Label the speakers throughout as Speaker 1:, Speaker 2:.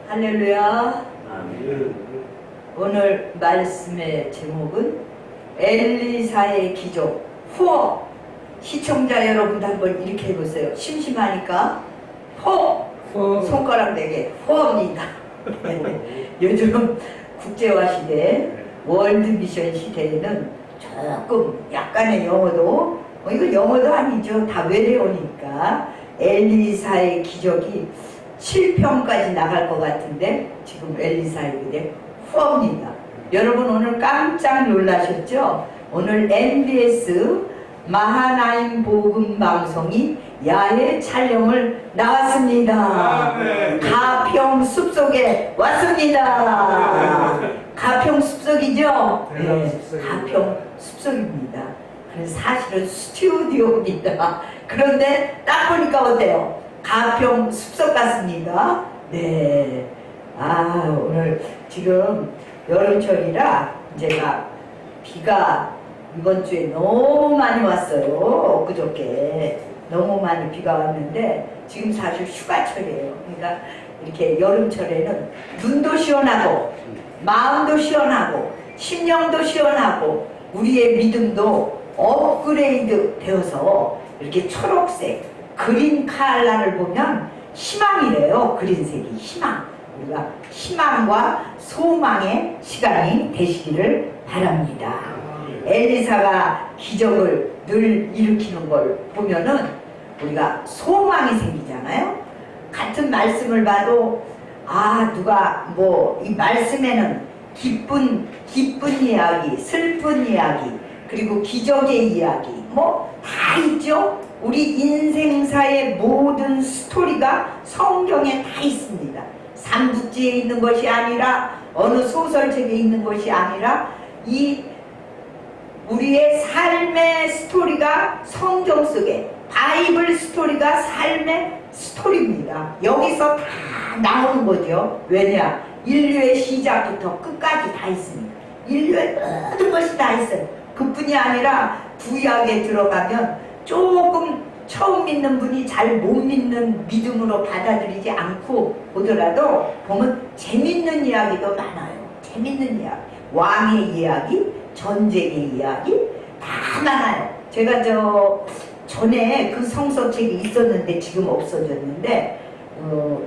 Speaker 1: 할렐루야.
Speaker 2: 아멘.
Speaker 1: 오늘 말씀의 제목은 엘리사의 기적 후어. 시청자 여러분도 한번 이렇게 해보세요. 심심하니까 후어. 손가락 4개 후어입니다. 요즘 국제화 시대, 월드미션 시대에는 조금 약간의 영어도 이거 영어도 아니죠. 다 외래어니까 엘리사의 기적이 7편까지 나갈 것 같은데 지금 엘리사의 기적 후어입니다. 여러분 오늘 깜짝 놀라셨죠? 오늘 MBS 마하나임 복음 방송이 야외 촬영을 나왔습니다. 가평 숲속에 왔습니다. 가평 숲속이죠? 네, 가평 숲속입니다. 그래서 사실은 스튜디오입니다. 그런데 딱 보니까 어때요? 가평 숲속 같습니다. 네. 오늘 지금 여름철이라 제가 비가 이번 주에 너무 많이 왔어요. 엊그저께 너무 많이 비가 왔는데 지금 사실 휴가철이에요. 그러니까 이렇게 여름철에는 눈도 시원하고 마음도 시원하고 심령도 시원하고 우리의 믿음도 업그레이드 되어서 이렇게 초록색 그린 컬러를 보면 희망이래요. 그린색이 희망. 우리가 희망과 소망의 시간이 되시기를 바랍니다. 엘리사가 기적을 늘 일으키는 걸 보면은 우리가 소망이 생기잖아요. 같은 말씀을 봐도 누가 뭐 이 말씀에는 기쁜 이야기, 슬픈 이야기, 그리고 기적의 이야기 뭐 다 있죠. 우리 인생사의 모든 스토리가 성경에 다 있습니다. 삼국지에 있는 것이 아니라 어느 소설책에 있는 것이 아니라 이 우리의 삶의 스토리가 성경 속에 바이블 스토리가 삶의 스토리입니다. 여기서 다 나오는 거죠. 왜냐? 인류의 시작부터 끝까지 다 있습니다. 인류의 모든 것이 다 있어요. 그뿐이 아니라 구약에 들어가면 조금 처음 믿는 분이 잘 못 믿는 믿음으로 받아들이지 않고 보더라도 보면 재밌는 이야기도 많아요. 재밌는 이야기, 왕의 이야기, 전쟁의 이야기 다 많아요. 제가 전에 그 성서책이 있었는데 지금 없어졌는데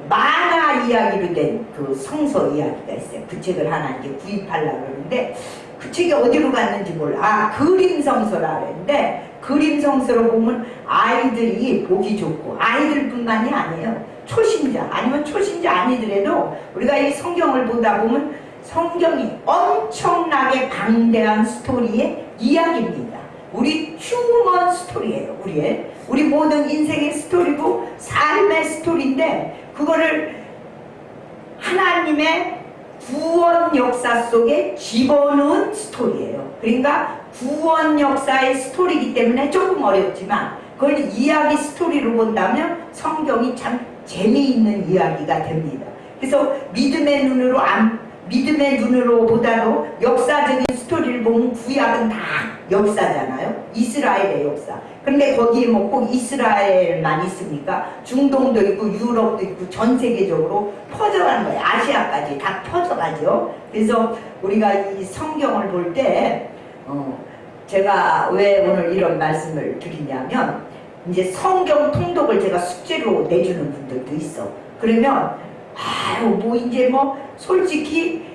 Speaker 1: 만화 이야기로 된 그 성서 이야기가 있어요. 그 책을 하나 이제 구입하려고 그러는데 그 책이 어디로 갔는지 몰라. 그림 성서라 그랬는데 그림 성서로 보면 아이들이 보기 좋고 아이들뿐만이 아니에요. 초신자 아니면 초신자 아니더라도 우리가 이 성경을 보다 보면 성경이 엄청나게 방대한 스토리의 이야기입니다. 우리 휴먼 스토리예요. 우리 모든 인생의 스토리고 삶의 스토리인데 그거를 하나님의 구원 역사 속에 집어넣은 스토리예요. 그러니까 구원 역사의 스토리이기 때문에 조금 어렵지만 그걸 이야기 스토리로 본다면 성경이 참 재미있는 이야기가 됩니다. 그래서 믿음의 눈으로 보다도 역사적인 스토리를 보면 구약은 다 역사잖아요. 이스라엘의 역사. 근데 거기에 뭐 꼭 이스라엘만 있습니까? 중동도 있고 유럽도 있고 전 세계적으로 퍼져가는 거예요. 아시아까지 다 퍼져가죠. 그래서 우리가 이 성경을 볼 때 제가 왜 오늘 이런 말씀을 드리냐면 이제 성경 통독을 제가 숙제로 내주는 분들도 있어. 그러면 이제 솔직히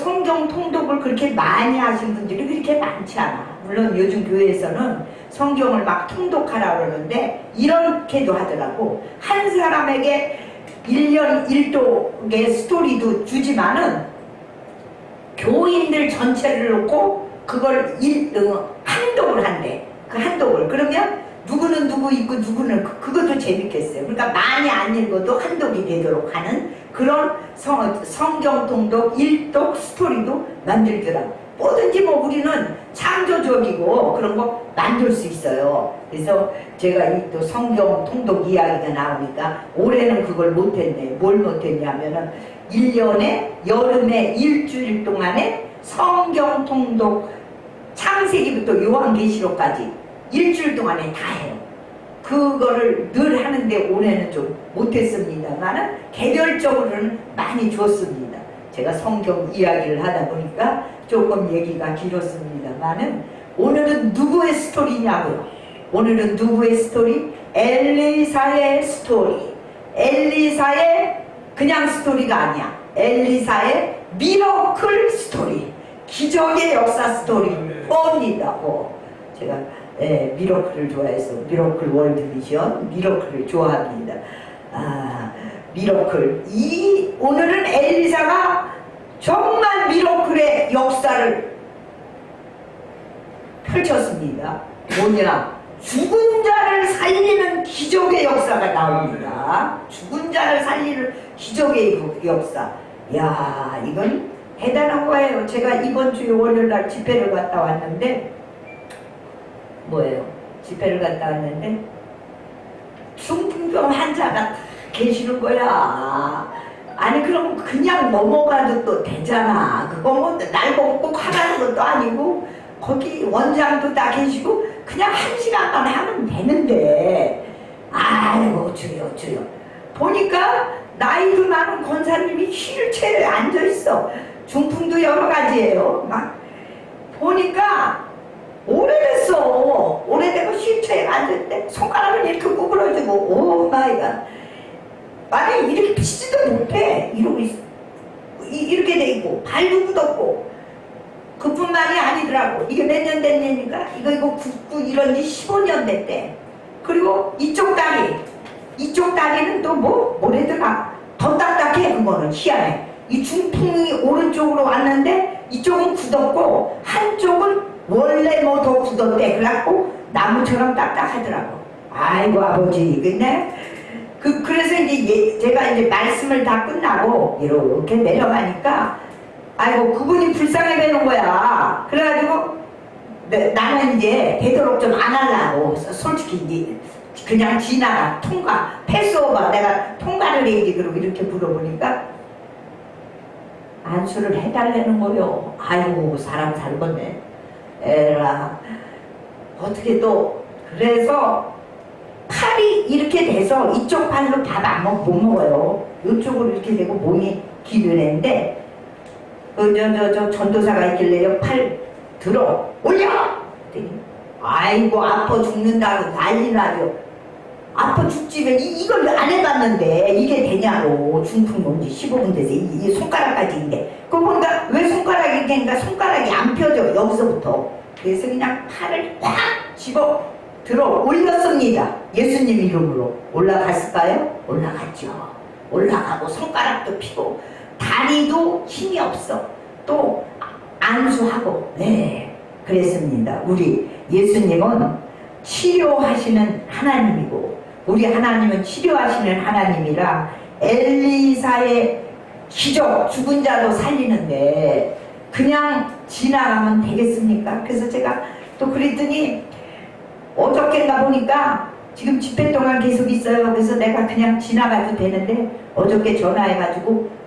Speaker 1: 성경 통독을 그렇게 많이 하신 분들이 그렇게 많지 않아. 물론 요즘 교회에서는 성경을 막 통독하라 그러는데 이렇게도 하더라고. 한 사람에게 1년 1독의 스토리도 주지만은 교인들 전체를 놓고 그걸 한독을 한대. 그 한독을. 그러면 누구는 누구 있고 누구는 그것도 재밌겠어요. 그러니까 많이 안 읽어도 한독이 되도록 하는 그런 성경 통독 1독 스토리도 만들더라고. 뭐든지 우리는 창조적이고 그런 거 만들 수 있어요. 그래서 제가 이 또 성경 통독 이야기가 나오니까 올해는 그걸 못했네. 뭘 못했냐면은 1년에 여름에 일주일 동안에 성경 통독 창세기부터 요한계시록까지 일주일 동안에 다 해요. 그거를 늘 하는데 올해는 좀 못했습니다만은 개별적으로는 많이 줬습니다. 제가 성경 이야기를 하다 보니까 조금 얘기가 길었습니다만은 오늘은 누구의 스토리냐고요? 오늘은 누구의 스토리? 엘리사의 스토리. 엘리사의 그냥 스토리가 아니야. 엘리사의 미러클 스토리. 기적의 역사 스토리입니다. 제가 미러클을 좋아해서 미러클 월드비전 미러클을 좋아합니다. 미러클. 오늘은 엘리사가 정말 미러클의 역사를 펼쳤습니다. 뭐냐? 죽은 자를 살리는 기적의 역사가 나옵니다. 죽은 자를 살리는 기적의 역사. 야, 이건 대단한 거예요. 제가 이번 주에 월요일날 집회를 갔다 왔는데 집회를 갔다 왔는데 중풍병 환자가 계시는 거야. 아니 그럼 그냥 넘어가도 또 되잖아. 그거 뭐 날 보고 꼭 하라는 것도 아니고 거기 원장도 다 계시고 그냥 1시간만 하면 되는데 아이고 주여 보니까 나이도 많은 권사님이 휠체어에 앉아있어. 중풍도 여러 가지예요. 막 보니까 오래되고 휠체어에 앉았는데 손가락을 이렇게 구부러지고 오 마이 갓. 아니 이렇게 피지도 못해. 이러고 있어. 이렇게 돼 있고 발도 굳었고 그뿐만이 아니더라고. 이게 몇 년 된 얘니까 이거 굳고 이런 지 15년 됐대. 그리고 이쪽 다리는 또 뭐래더라. 더 딱딱해. 그거는 희한해. 이 중풍이 오른쪽으로 왔는데 이쪽은 굳었고 한쪽은 원래 더 굳었대. 그래갖고 나무처럼 딱딱하더라고. 아이고 아버지 근데 그래서 이제 제가 이제 말씀을 다 끝나고 이렇게 내려가니까 아이고 그분이 불쌍해 되는 거야. 그래가지고 나는 이제 되도록 좀 안 하려고 솔직히 이제 그냥 지나가 통과 패스오버 내가 통과를 해야지. 그러고 이렇게 물어보니까 안수를 해달라는 거요. 아이고 사람 살겠네. 에라 어떻게 또 그래서 팔이 이렇게 돼서 이쪽 팔로 밥 못 먹어요. 이쪽으로 이렇게 되고 몸이 기르는데 저 전도사가 있길래요. 팔 들어 올려. 아이고 아파 죽는다고 난리 나죠. 아파 죽지면 이걸 안 해봤는데 이게 되냐고. 중풍 온지 15분 돼서 이 손가락까지인데 그거 보니까 왜 손가락이 되니까 손가락이 안 펴져 여기서부터. 그래서 그냥 팔을 꽉 집어 들어 올렸습니다. 예수님 이름으로. 올라갔을까요? 올라갔죠. 올라가고 손가락도 피고 다리도 힘이 없어. 또 안수하고 그랬습니다. 우리 예수님은 치료하시는 하나님이고 우리 하나님은 치료하시는 하나님이라 엘리사의 기적 죽은 자도 살리는데 그냥 지나가면 되겠습니까? 그래서 제가 또 그랬더니 어저께인가 보니까 지금 집회 동안 계속 있어요. 그래서 내가 그냥 지나가도 되는데 어저께 전화해가지고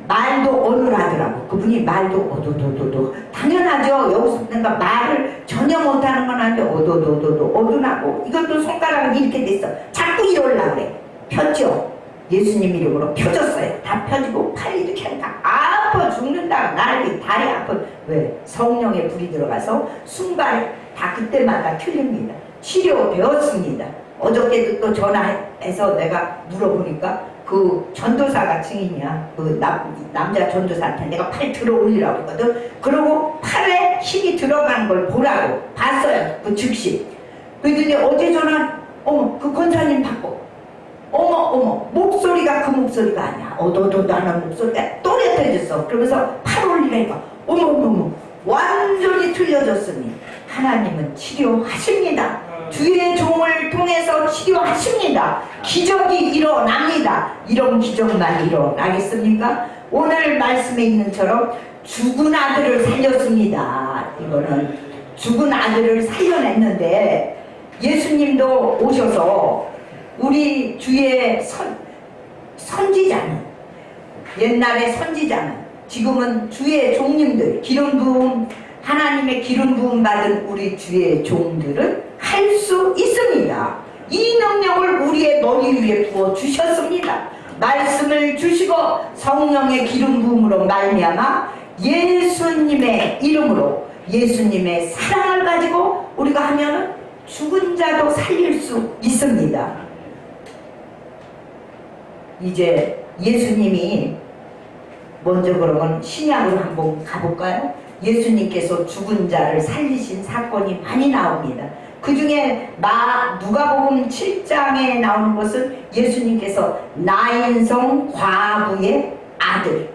Speaker 1: 말도 어눌하더라고. 그분이 말도 어도도도도 당연하죠. 여기서 내가 말을 전혀 못하는 건 아닌데 어도도도도 어둔하고 이것도 손가락은 이렇게 됐어. 자꾸 이러려고 그래. 폈죠. 예수님 이름으로 펴졌어요. 다 펴지고 팔 이렇게 하니까 아파 죽는다. 난리 다리 아파. 왜? 성령의 불이 들어가서 순간 다 그때마다 틀립니다. 치료되었습니다. 어저께도 또 전화해서 내가 물어보니까 그 전도사가 증인이야. 그 남자 전도사한테 내가 팔 들어 올리라고 했거든. 그러고 팔에 힘이 들어가는 걸 보라고 봤어요. 그 즉시. 그랬더니 어제 전화 어머 그 권사님 받고 어머 목소리가 그 목소리가 아니야. 어도도도 하는 목소리가 또렷해졌어. 그러면서 팔 올리라니까 어머 완전히 틀려졌으니 하나님은 치료하십니다. 주의 종을 통해서 치료하십니다. 기적이 일어납니다. 이런 기적만 일어나겠습니까? 오늘 말씀에 있는 처럼 죽은 아들을 살렸습니다. 이거는 죽은 아들을 살려냈는데 예수님도 오셔서 우리 주의 선지자는 옛날의 선지자는 지금은 주의 종님들 기름 부음 하나님의 기름 부음 받은 우리 주의 종들은 할 수 있습니다. 이 능력을 우리의 머리 위에 부어 주셨습니다. 말씀을 주시고 성령의 기름 부음으로 말미암아 예수님의 이름으로 예수님의 사랑을 가지고 우리가 하면 죽은 자도 살릴 수 있습니다. 이제 예수님이 먼저 그러면 신약으로 한번 가볼까요? 예수님께서 죽은 자를 살리신 사건이 많이 나옵니다. 그 중에 누가복음 7장에 나오는 것은 예수님께서 나인성 과부의 아들,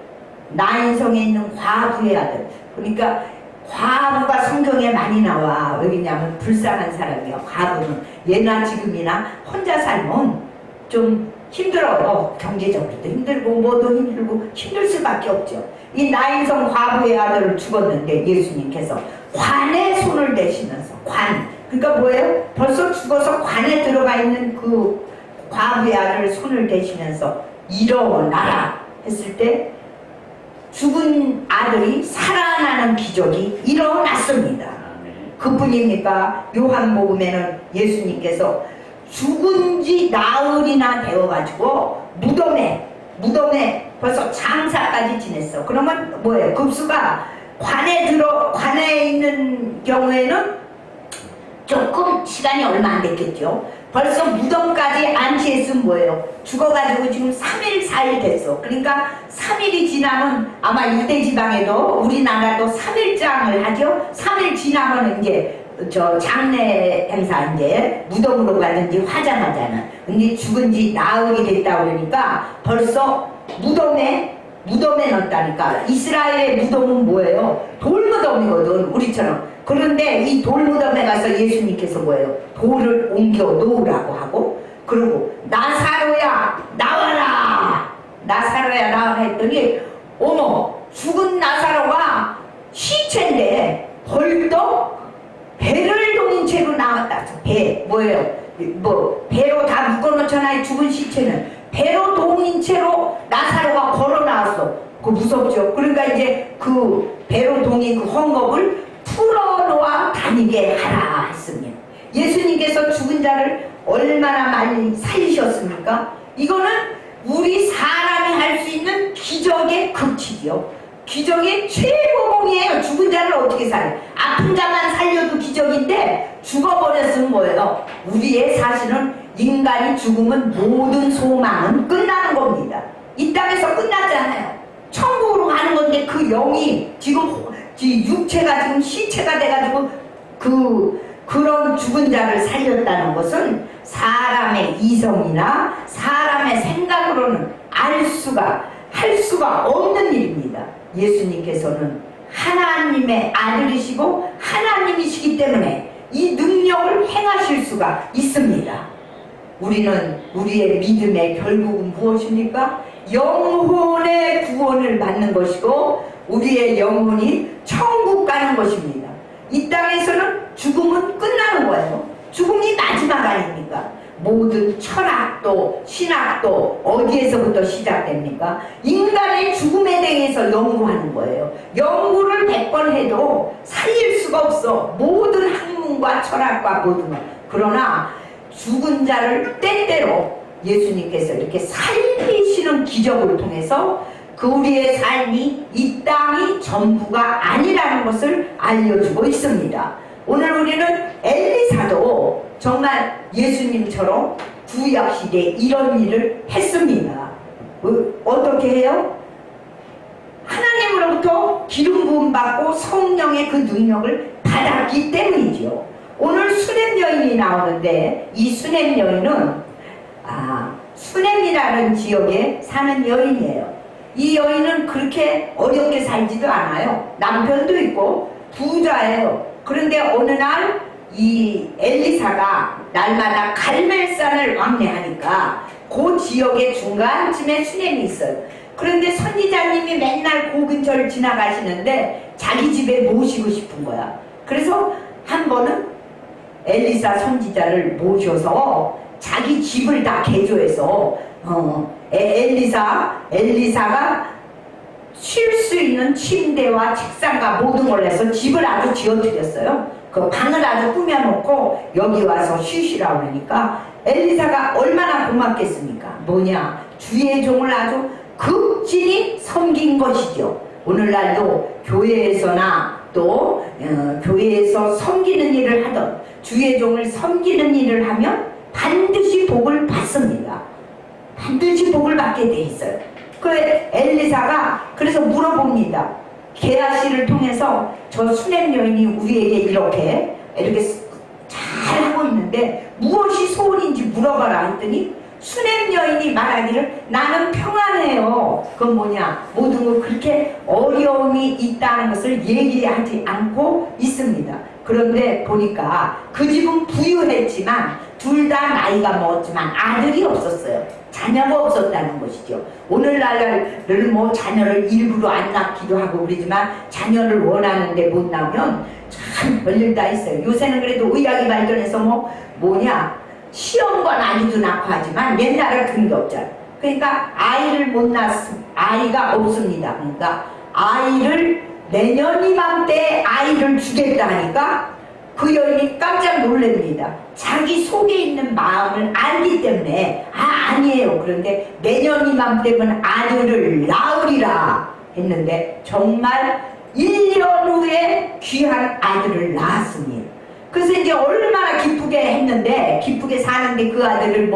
Speaker 1: 나인성에 있는 과부의 아들, 그러니까 과부가 성경에 많이 나와. 왜냐하면 불쌍한 사람이야. 과부는 예나 지금이나 혼자 살면 좀 힘들어요. 경제적으로도 힘들고 뭐도 힘들고 힘들 수밖에 없죠. 이 나인성 과부의 아들을 죽었는데 예수님께서 관에 손을 대시면서, 그러니까 뭐예요? 벌써 죽어서 관에 들어가 있는 그 과부의 아들을 손을 대시면서 일어나라 했을 때 죽은 아들이 살아나는 기적이 일어났습니다. 그뿐입니까? 요한복음에는 예수님께서 죽은 지 나흘이나 되어가지고 무덤에 벌써 장사까지 지냈어. 그러면 뭐예요? 급수가 관에 있는 경우에는 조금 시간이 얼마 안 됐겠죠. 벌써 무덤까지 안치했으면 뭐예요? 죽어가지고 지금 3일 4일 됐어. 그러니까 3일이 지나면 아마 유대지방에도 우리나라도 3일장을 하죠. 3일 지나면 이제 장례 행사 이제 무덤으로 가든지 화장하잖아. 근데 죽은 지 나흘이 됐다 그러니까 벌써 무덤에 넣었다니까. 이스라엘의 무덤은 뭐예요? 돌무덤이거든, 우리처럼. 그런데 이 돌무덤에 가서 예수님께서 뭐예요? 돌을 옮겨 놓으라고 하고, 그리고 나사로야 나와라, 나사로야 나와라 했더니 어머, 죽은 나사로가 시체인데 벌떡 배를 동인 채로 나왔다. 배 뭐예요? 배로 다 묶어놓잖아요. 죽은 시체는 배로 동인 채로 나사로가 걸어 나왔어. 그거 무섭죠. 그러니까 이제 그 배로 동인 그 헝겊을 풀어놓아 다니게 하라 했습니다. 예수님께서 죽은 자를 얼마나 많이 살리셨습니까? 이거는 우리 사람이 할 수 있는 기적의 극치죠. 기적의 최고봉이에요. 죽은 자를 어떻게 살려? 아픈 자만 살려도 기적인데 죽어버렸으면 뭐예요? 우리의 사실은 인간이 죽으면 모든 소망은 끝나는 겁니다. 이 땅에서 끝났잖아요. 천국으로 가는 건데 그 영이 지금 육체가 지금 시체가 돼가지고 그런 죽은 자를 살렸다는 것은 사람의 이성이나 사람의 생각으로는 할 수가 없는 일입니다. 예수님께서는 하나님의 아들이시고 하나님이시기 때문에 이 능력을 행하실 수가 있습니다. 우리는 우리의 믿음의 결국은 무엇입니까? 영혼의 구원을 받는 것이고 우리의 영혼이 천국 가는 것입니다. 이 땅에서는 죽음은 끝나는 거예요. 죽음이 마지막 아닙니까? 모든 철학도 신학도 어디에서부터 시작됩니까? 인간의 죽음에 대해서 연구하는 거예요. 연구를 100번 해도 살릴 수가 없어. 모든 학문과 철학과 모든 것. 그러나 죽은 자를 때때로 예수님께서 이렇게 살리시는 기적을 통해서 그 우리의 삶이 이 땅이 전부가 아니라는 것을 알려주고 있습니다. 오늘 우리는 엘리사도 정말 예수님처럼 구약시대에 이런 일을 했습니다. 어떻게 해요? 하나님으로부터 기름 부음 받고 성령의 그 능력을 받았기 때문이죠. 오늘 수냄 여인이 나오는데 이 수냄 여인은 수냄이라는 지역에 사는 여인이에요. 이 여인은 그렇게 어렵게 살지도 않아요. 남편도 있고 부자예요. 그런데 어느 날 이 엘리사가 날마다 갈멜산을 왕래하니까 그 지역의 중간쯤에 수냄이 있어요. 그런데 선지자님이 맨날 그 근처를 지나가시는데 자기 집에 모시고 싶은 거야. 그래서 한 번은 엘리사 선지자를 모셔서 자기 집을 다 개조해서 엘리사가 쉴 수 있는 침대와 책상과 모든 걸 해서 집을 아주 지어드렸어요. 그 방을 아주 꾸며놓고 여기 와서 쉬시라고 하니까 엘리사가 얼마나 고맙겠습니까? 뭐냐? 주의 종을 아주 극진히 섬긴 것이죠. 오늘날도 교회에서나 또 교회에서 섬기는 일을 하던 주의 종을 섬기는 일을 하면 반드시 복을 받습니다. 반드시 복을 받게 돼 있어요. 그 엘리사가 그래서 물어봅니다. 게하시를 통해서 저 수냄 여인이 우리에게 이렇게 잘하고 있는데 무엇이 소원인지 물어봐라 했더니 수냄 여인이 말하기를 나는 평안해요. 그건 뭐냐? 모든 것 그렇게 어려움이 있다는 것을 얘기하지 않고 있습니다. 그런데 보니까 그 집은 부유했지만 둘 다 나이가 먹었지만 아들이 없었어요. 자녀가 없었다는 것이죠. 오늘날은 뭐 자녀를 일부러 안 낳기도 하고 그러지만 자녀를 원하는데 못 낳으면 참 별일 다 있어요. 요새는 그래도 의학이 발전해서 시험관 아기도 낳고 하지만 옛날에 그런 게 없잖아요. 그러니까 아이를 못 낳았으면 아이가 없습니다. 그러니까 아이를 내년 이맘때 아이를 주겠다 하니까 그 여인이 깜짝 놀랍니다. 자기 속에 있는 마음을 알기 때문에 아니에요. 그런데 내년 이맘때면 아들을 낳으리라 했는데 정말 1년 후에 귀한 아들을 낳았습니다. 그래서 이제 얼마나 기쁘게 했는데 기쁘게 사는데 그 아들을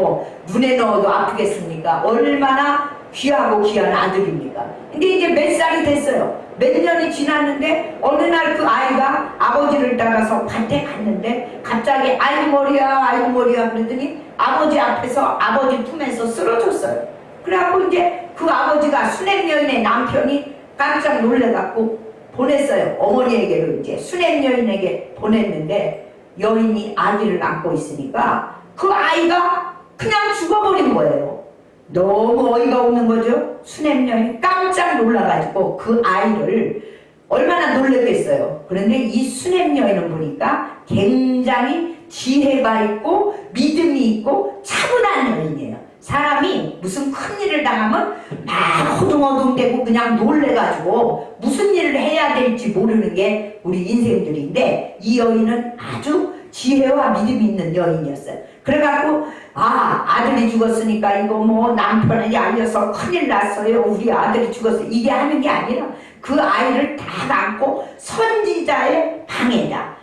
Speaker 1: 눈에 넣어도 아프겠습니까? 얼마나 귀하고 귀한 아들입니까? 근데 이제 몇 살이 됐어요. 몇 년이 지났는데 어느 날 그 아이가 아버지를 따라서 밭에 갔는데 갑자기 아이고 머리야 그러더니 아버지 앞에서 아버지 품에서 쓰러졌어요. 그래갖고 이제 그 아버지가 수냄 여인의 남편이 깜짝 놀래갖고 보냈어요. 어머니에게로 이제 수냄 여인에게 보냈는데 여인이 아기를 안고 있으니까 그 아이가 그냥 죽어버린 거예요. 너무 어이가 없는 거죠. 수냄 여인이 깜짝 놀라가지고 그 아이를 얼마나 놀랐겠어요. 그런데 이 수냄 여인은 보니까 굉장히 지혜가 있고 믿음이 있고 차분한 여인이에요. 사람이 무슨 큰일을 당하면 막 호둥호둥대고 그냥 놀래가지고 무슨 일을 해야 될지 모르는 게 우리 인생들인데 이 여인은 아주 지혜와 믿음이 있는 여인이었어요. 그래갖고 아들이 죽었으니까 이거 남편에게 알려서 큰일 났어요. 우리 아들이 죽었어요. 이게 하는 게 아니라 그 아이를 다 안고 선지자의 방에다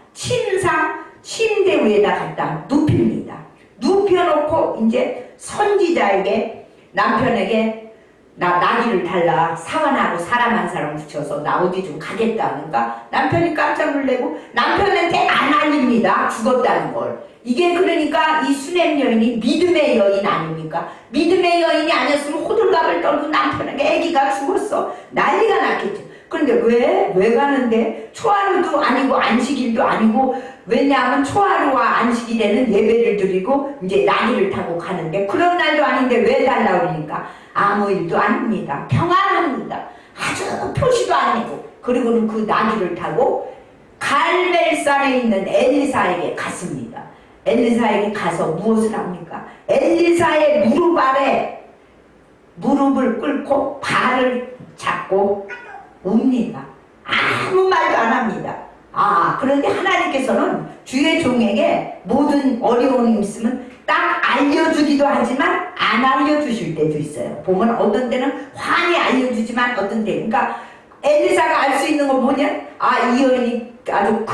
Speaker 1: 침대 위에다 갖다 눕힙니다. 눕혀놓고 이제 선지자에게 남편에게 나귀를 달라 사관하고 사람 한 사람 붙여서 나 어디 좀 가겠다 하니까 남편이 깜짝 놀래고 남편한테 안 알립니다. 죽었다는 걸. 이게 그러니까 이 수냄 여인이 믿음의 여인 아닙니까? 믿음의 여인이 아니었으면 호들갑을 떨고 남편에게 아기가 죽었어 난리가 났겠죠. 그런데 왜 가는데 초하루도 아니고 안식일도 아니고 왜냐하면 초하루와 안식일에는 예배를 드리고 이제 나귀를 타고 가는데 그런 날도 아닌데 왜 달라고 그러니까 아무 일도 아닙니다. 평안합니다. 아주 표시도 아니고 그리고는 그 나귀를 타고 갈멜산에 있는 엘리사에게 갔습니다. 엘리사에게 가서 무엇을 합니까? 엘리사의 무릎 아래 무릎을 꿇고 발을 잡고 웁니다. 아무 말도 안 합니다. 그런데 하나님께서는 주의 종에게 모든 어려움이 있으면 딱 알려주기도 하지만 안 알려주실 때도 있어요. 보면 어떤 때는 환히 알려주지만 어떤 때 그러니까 엘리사가 알 수 있는 건 뭐냐? 이 여인이 아주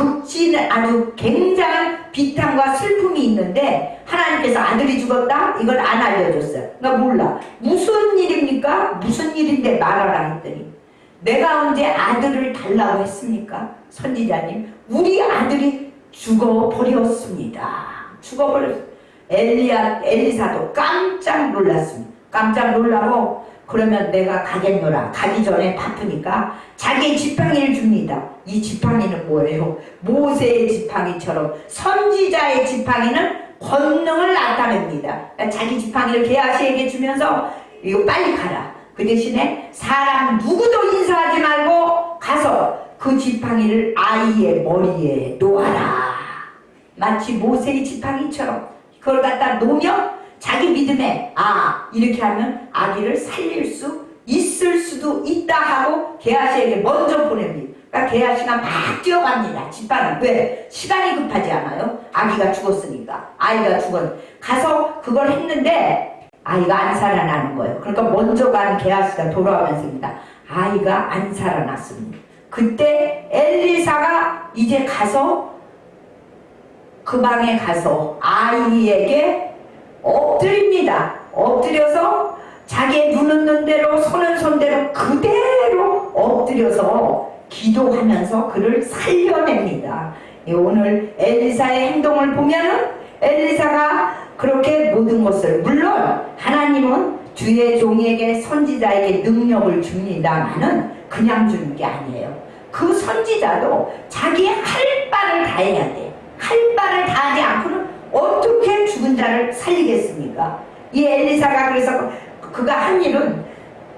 Speaker 1: 아주 굉장한 비탄과 슬픔이 있는데 하나님께서 아들이 죽었다? 이걸 안 알려줬어요. 그러니까 몰라. 무슨 일입니까? 무슨 일인데 말하라 했더니 내가 언제 아들을 달라고 했습니까? 선지자님, 우리 아들이 죽어버렸습니다. 죽어버렸습니다. 엘리사도 깜짝 놀랐습니다. 깜짝 놀라고 그러면 내가 가겠노라. 가기 전에 바쁘니까 자기 지팡이를 줍니다. 이 지팡이는 뭐예요? 모세의 지팡이처럼 선지자의 지팡이는 권능을 나타냅니다. 자기 지팡이를 게하시에게 주면서 이거 빨리 가라. 그 대신에 사람 누구도 인사하지 말고 가서 그 지팡이를 아이의 머리에 놓아라. 마치 모세의 지팡이처럼 그걸 갖다 놓으면 자기 믿음에 이렇게 하면 아기를 살릴 수 있을 수도 있다 하고 게하시에게 먼저 보냅니다. 그러니까 게하시가 막 뛰어갑니다. 집안을. 왜? 시간이 급하지 않아요? 아기가 죽었으니까. 아이가 가서 그걸 했는데 아이가 안 살아나는 거예요. 그러니까 먼저 간 게하시가 돌아오면서입니다. 아이가 안 살아났습니다. 그때 엘리사가 이제 가서 그 방에 가서 아이에게 엎드립니다. 엎드려서 자기의 눈은 눈대로 손은 손대로 그대로 엎드려서 기도하면서 그를 살려냅니다. 오늘 엘리사의 행동을 보면은 엘리사가 그렇게 모든 것을, 물론 하나님은 주의 종에게 선지자에게 능력을 줍니다만은 그냥 주는 게 아니에요. 그 선지자도 자기의 할 바를 다 해야 돼. 할 바를 다 하지 않고는 어떻게 죽은 자를 살리겠습니까? 이 엘리사가 그래서 그가 한 일은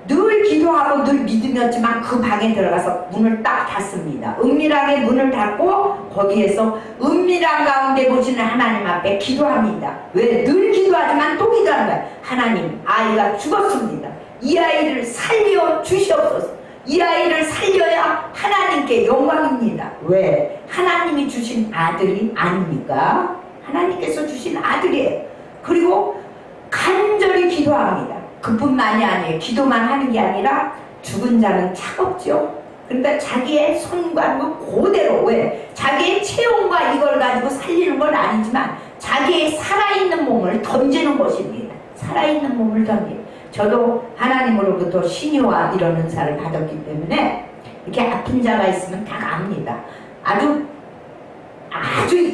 Speaker 1: 늘 기도하고 늘 믿음이었지만 그 방에 들어가서 문을 딱 닫습니다. 은밀하게 문을 닫고 거기에서 은밀한 가운데 보시는 하나님 앞에 기도합니다. 왜? 늘 기도하지만 또 기도하는 거야. 하나님, 아이가 죽었습니다. 이 아이를 살려 주시옵소서. 이 아이를 살려야 하나님께 영광입니다. 왜? 하나님이 주신 아들이 아닙니까? 하나님께서 주신 아들이에요. 그리고 간절히 기도합니다. 그뿐만이 아니에요. 기도만 하는 게 아니라 죽은 자는 차갑죠. 그러니까 자기의 손과 그대로, 왜? 자기의 체온과 이걸 가지고 살리는 건 아니지만 자기의 살아있는 몸을 던지는 것입니다. 살아있는 몸을 던지는. 저도 하나님으로부터 신유와 이런 은사를 받았기 때문에 이렇게 아픈 자가 있으면 다 압니다. 아주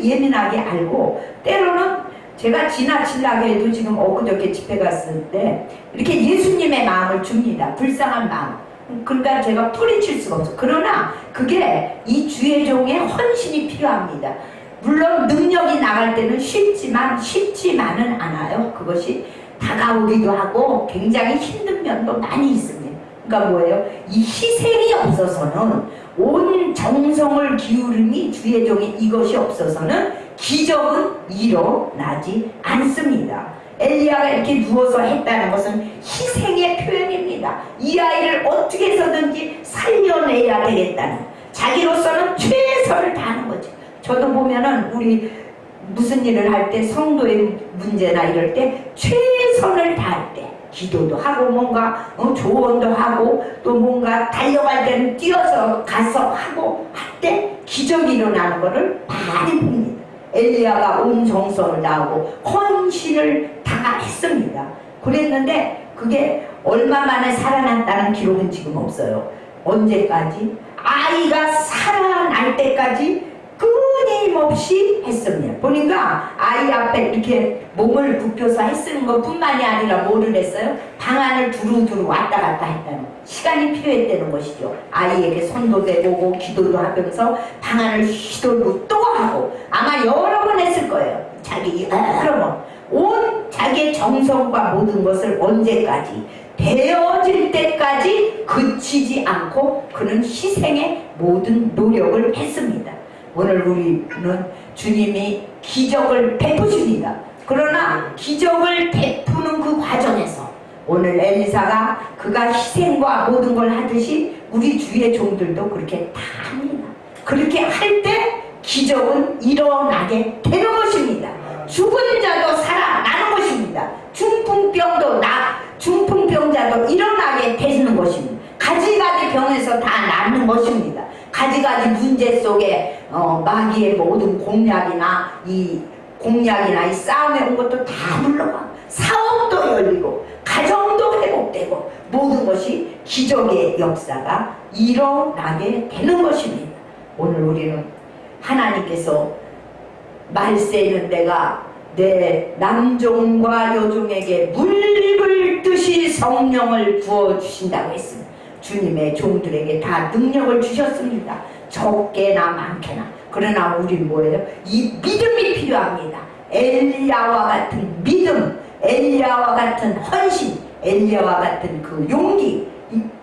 Speaker 1: 예민하게 알고, 때로는 제가 지나치려고 해도 지금 엊그저께 집회 갔을 때 이렇게 예수님의 마음을 줍니다. 불쌍한 마음. 그러니까 제가 뿌리칠 수가 없어. 그러나 그게 이 주의 종의 헌신이 필요합니다. 물론 능력이 나갈 때는 쉽지만은 않아요. 그것이 다가오기도 하고 굉장히 힘든 면도 많이 있습니다. 그러니까 뭐예요? 이 희생이 없어서는, 온 정성을 기울이니 주의 종이 이것이 없어서는 기적은 일어나지 않습니다. 엘리야가 이렇게 누워서 했다는 것은 희생의 표현입니다. 이 아이를 어떻게 해서든지 살려내야 되겠다는, 자기로서는 최선을 다하는 거죠. 저도 보면은 우리 무슨 일을 할 때, 성도의 문제나 이럴 때 최선을 다할 때 기도도 하고 뭔가 조언도 하고 또 뭔가 달려갈 때는 뛰어서 가서 하고 할 때 기적이 일어나는 것을 많이 봅니다. 엘리야가 온 정성을 다하고 헌신을 다했습니다. 그랬는데 그게 얼마 만에 살아났다는 기록은 지금 없어요. 언제까지? 아이가 살아날 때까지 끊임없이 했습니다. 보니까 아이 앞에 이렇게 몸을 굽혀서 했쓰는 것뿐만이 아니라 뭐를 했어요? 방 안을 두루두루 왔다 갔다 했다는, 시간이 필요했다는 것이죠. 아이에게 손도 대보고 기도도 하면서 방 안을 휘돌고 또 하고, 아마 여러 번 했을 거예요. 자기 여러 번. 온 자기의 정성과 모든 것을 언제까지? 되어질 때까지 그치지 않고 그는 희생의 모든 노력을 했습니다. 오늘 우리는 주님이 기적을 베푸십니다. 그러나 기적을 베푸는 그 과정에서 오늘 엘리사가 그가 희생과 모든 걸 하듯이 우리 주의 종들도 그렇게 다 합니다. 그렇게 할 때 기적은 일어나게 되는 것입니다. 죽은 자도 살아나는 것입니다. 중풍병자도 일어나게 되는 것입니다. 가지가지 병에서 다 낫는 것입니다. 가지가지 문제 속에 마귀의 모든 공략이나 이 싸움에 온 것도 다 물러가, 사업도 열리고 가정도 회복되고 모든 것이 기적의 역사가 일어나게 되는 것입니다. 오늘 우리는 하나님께서 말세는 내가 내 남종과 여종에게 물립을 듯이 성령을 부어주신다고 했습니다. 주님의 종들에게 다 능력을 주셨습니다. 적게나 많게나. 그러나 우린 뭐예요? 이 믿음이 필요합니다. 엘리야와 같은 믿음, 엘리야와 같은 헌신, 엘리야와 같은 그 용기,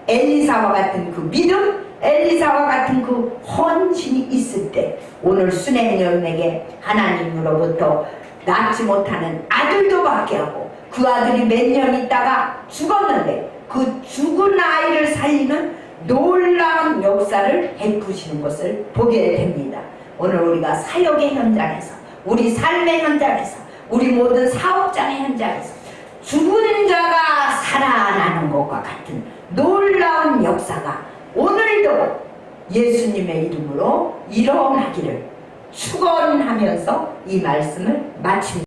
Speaker 1: 엘리사와 같은 그 믿음, 엘리사와 같은 그 헌신이 있을 때 오늘 수냉여인에게 하나님으로부터 낳지 못하는 아들도 받게 하고, 그 아들이 몇 년 있다가 죽었는데 그 죽은 아이를 살리는 놀라운 역사를 역사를 베푸시는 것을 보게 됩니다. 오늘 우리가 사역의 현장에서, 우리 삶의 현장에서, 우리 모든 사업장의 현장에서 죽은 자가 살아나는 것과 같은 놀라운 역사가 오늘도 예수님의 이름으로 일어나기를 축원하면서 이 말씀을 마칩니다.